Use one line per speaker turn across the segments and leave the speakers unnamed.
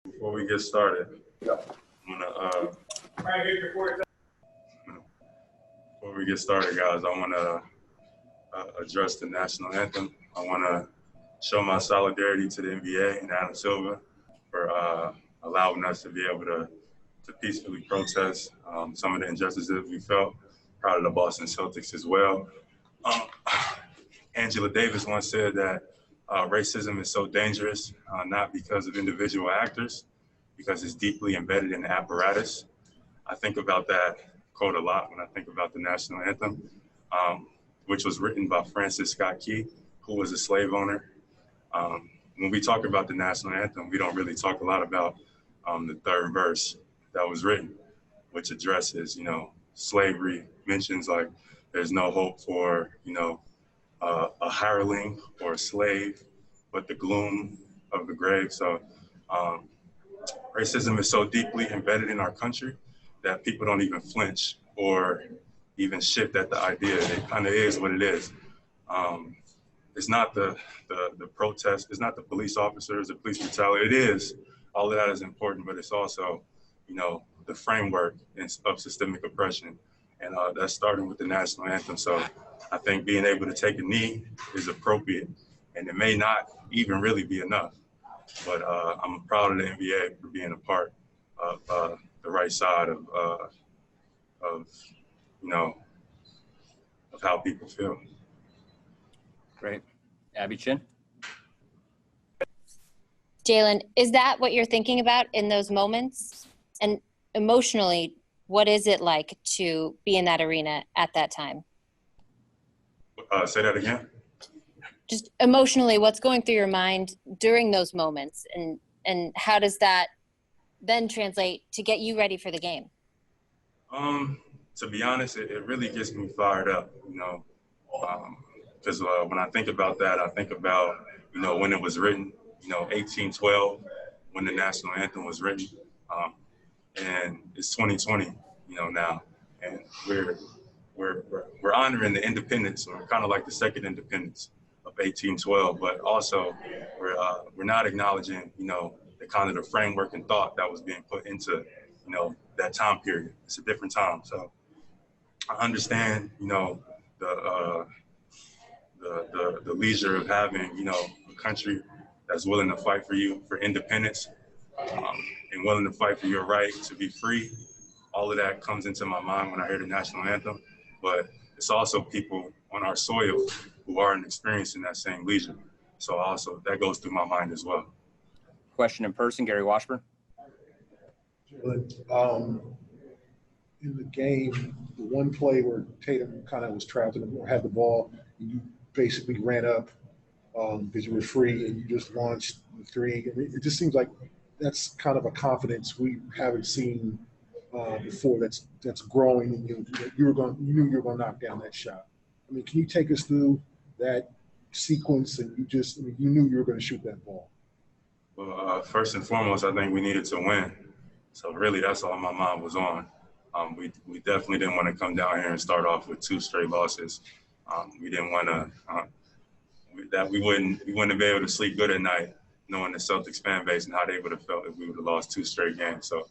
Before we get started, before we get started, guys, I want to address the national anthem. I want to show my solidarity to the NBA and Adam Silver for allowing us to be able to peacefully protest some of the injustices we felt. Proud of the Boston Celtics as well. Angela Davis once said that racism is so dangerous, not because of individual actors, because it's deeply embedded in the apparatus. I think about that quote a lot when I think about the national anthem, which was written by Francis Scott Key, who was a slave owner. When we talk about the national anthem, we don't really talk a lot about the third verse that was written, which addresses, slavery, mentions like there's no hope for, a hireling or a slave, but the gloom of the grave. So racism is so deeply embedded in our country that people don't even flinch or even shift at the idea. It kind of is what it is. It's not the protest, it's not the police officers, the police brutality. It is, all of that is important, but it's also, the framework of systemic oppression. And that's starting with the national anthem. So I think being able to take a knee is appropriate, and it may not even really be enough. But I'm proud of the NBA for being a part of the right side of how people feel.
Great. Abby Chin?
Jaylen, is that what you're thinking about in those moments? And emotionally, what is it like to be in that arena at that time?
Say that again?
Just emotionally, what's going through your mind during those moments, and how does that then translate to get you ready for the game?
To be honest, it really gets me fired up, because when I think about that, I think about, when it was written, 1812, when the national anthem was written, and it's 2020, now, and we're honoring the independence, or kind of like the second independence of 1812, but also we're not acknowledging, the kind of the framework and thought that was being put into, that time period. It's a different time. So I understand, the leisure of having, a country that's willing to fight for you for independence, and willing to fight for your right to be free. All of that comes into my mind when I hear the national anthem, but it's also people on our soil who aren't experiencing that same leisure. So also that goes through my mind as well.
Question in person, Gary Washburn.
In the game, the one play where Tatum kind of was trapped and had the ball, and you basically ran up because you were free and you just launched the three. And it just seems like that's kind of a confidence we haven't seen before. That's growing in you. You knew you were going to knock down that shot. I mean, can you take us through that sequence? And you knew you were going to shoot that ball.
Well, first and foremost, I think we needed to win. So really, that's all my mind was on. We definitely didn't want to come down here and start off with 2 straight losses. We didn't want to we wouldn't have been able to sleep good at night, knowing the Celtics fan base and how they would have felt if we would have lost 2 straight games. So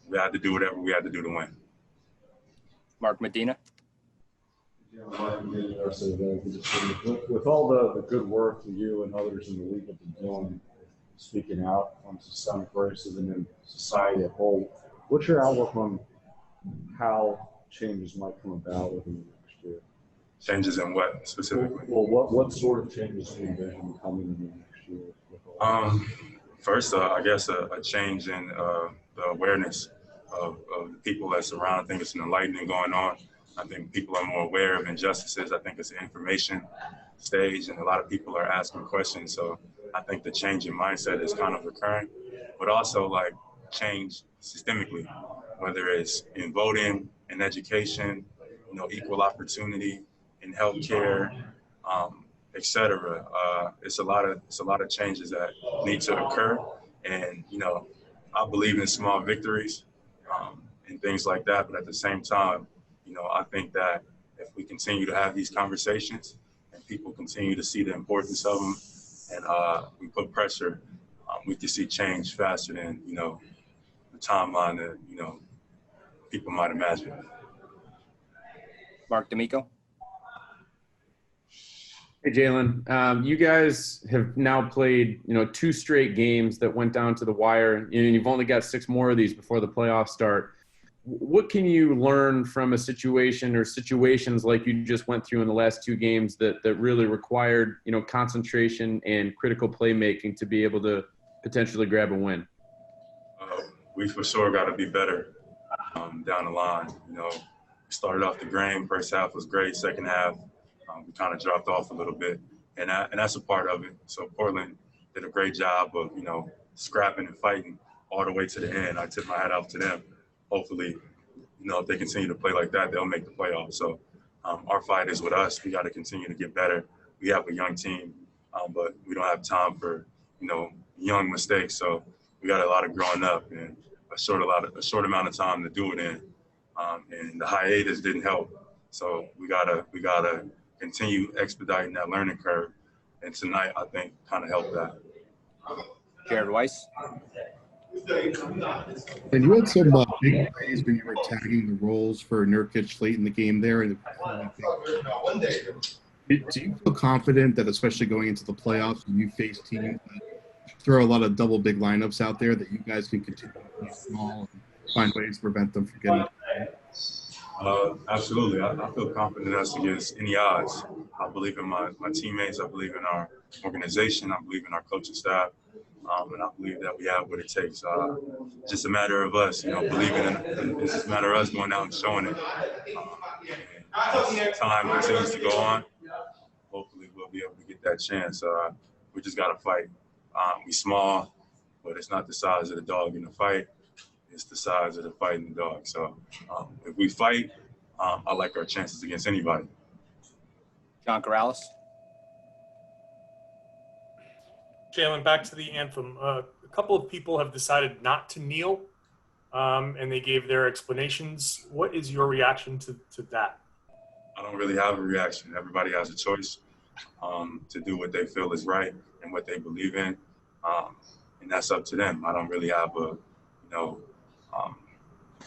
we had to do whatever we had to do to win.
Mark Medina.
With all the good work that you and others in the league have been doing, speaking out on systemic racism in society as a whole, what's your outlook on how changes might come about within the next year?
Changes in what specifically?
Well, what sort of changes do you envision coming in the next year?
First, I guess a change in the awareness of the people that surround. I think it's an enlightening going on. I think people are more aware of injustices. I think it's an information stage, and a lot of people are asking questions. So I think the change in mindset is kind of occurring, but also like change systemically, whether it's in voting, in education, equal opportunity, in healthcare, et cetera. It's a lot of changes that need to occur, and I believe in small victories and things like that. But at the same time, I think that if we continue to have these conversations and people continue to see the importance of them, and we put pressure we can see change faster than, the timeline that, people might imagine.
Mark D'Amico.
Hey, Jaylen. You guys have now played, 2 straight games that went down to the wire, and you've only got 6 more of these before the playoffs start. What can you learn from a situation or situations like you just went through in the last 2 games that really required, concentration and critical playmaking to be able to potentially grab a win?
We for sure got to be better down the line. We started off the game. First half was great. Second half, we kind of dropped off a little bit, and that's a part of it. So Portland did a great job of, scrapping and fighting all the way to the end. I tip my hat off to them. Hopefully, if they continue to play like that, they'll make the playoffs. So our fight is with us. We got to continue to get better. We have a young team, but we don't have time for, young mistakes. So we got a lot of growing up and a short amount of time to do it in. And the hiatus didn't help. So we gotta continue expediting that learning curve. And tonight, I think, kind of helped that.
Jared Weiss.
And you had some big plays when you were tagging the roles for Nurkic late in the game there. Do you feel confident that, especially going into the playoffs, when you face teams that throw a lot of double big lineups out there, that you guys can continue to play small and find ways to prevent them from getting?
Absolutely. I feel confident in us against any odds. I believe in my teammates. I believe in our organization. I believe in our coaching staff. And I believe that we have what it takes. It's just a matter of us, believing in it. It's just a matter of us going out and showing it. As time continues to go on, hopefully we'll be able to get that chance. We just got to fight. We small, but it's not the size of the dog in the fight. It's the size of the fighting dog. So if we fight, I like our chances against anybody.
John Corrales.
Jaylen, back to the anthem. A couple of people have decided not to kneel, and they gave their explanations. What is your reaction to that?
I don't really have a reaction. Everybody has a choice to do what they feel is right and what they believe in, and that's up to them. I don't really have a,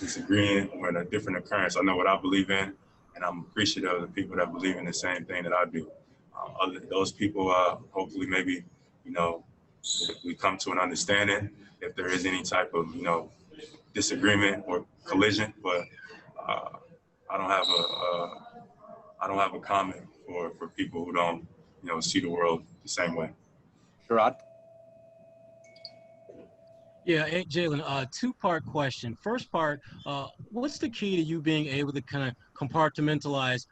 disagreeing or a different occurrence. I know what I believe in, and I'm appreciative of the people that believe in the same thing that I do. Those people, hopefully, maybe, if we come to an understanding, if there is any type of, disagreement or collision, but I don't have a comment for people who don't, see the world the same way.
Sherrod.
Yeah, hey, Jaylen, 2-part question. First part, what's the key to you being able to kind of compartmentalize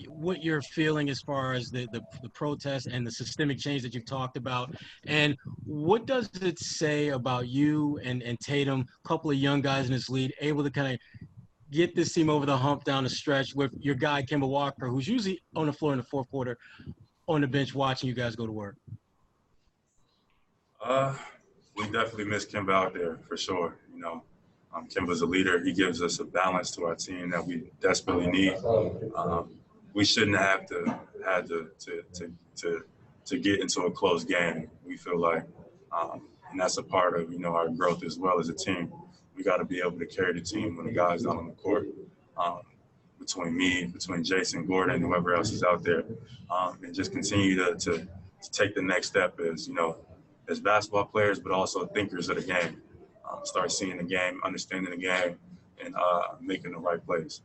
what you're feeling as far as the protest and the systemic change that you've talked about? And what does it say about you and Tatum, a couple of young guys in this league, able to kind of get this team over the hump down the stretch with your guy, Kemba Walker, who's usually on the floor in the fourth quarter, on the bench watching you guys go to work?
We definitely miss Kemba out there for sure. Kemba's a leader. He gives us a balance to our team that we desperately need. We shouldn't have had to get into a close game. We feel like, and that's a part of our growth as well as a team. We got to be able to carry the team when the guys not on the court. Between me, between Jason, Gordon, whoever else is out there, and just continue to take the next step as basketball players, but also thinkers of the game. Start seeing the game, understanding the game, and making the right plays.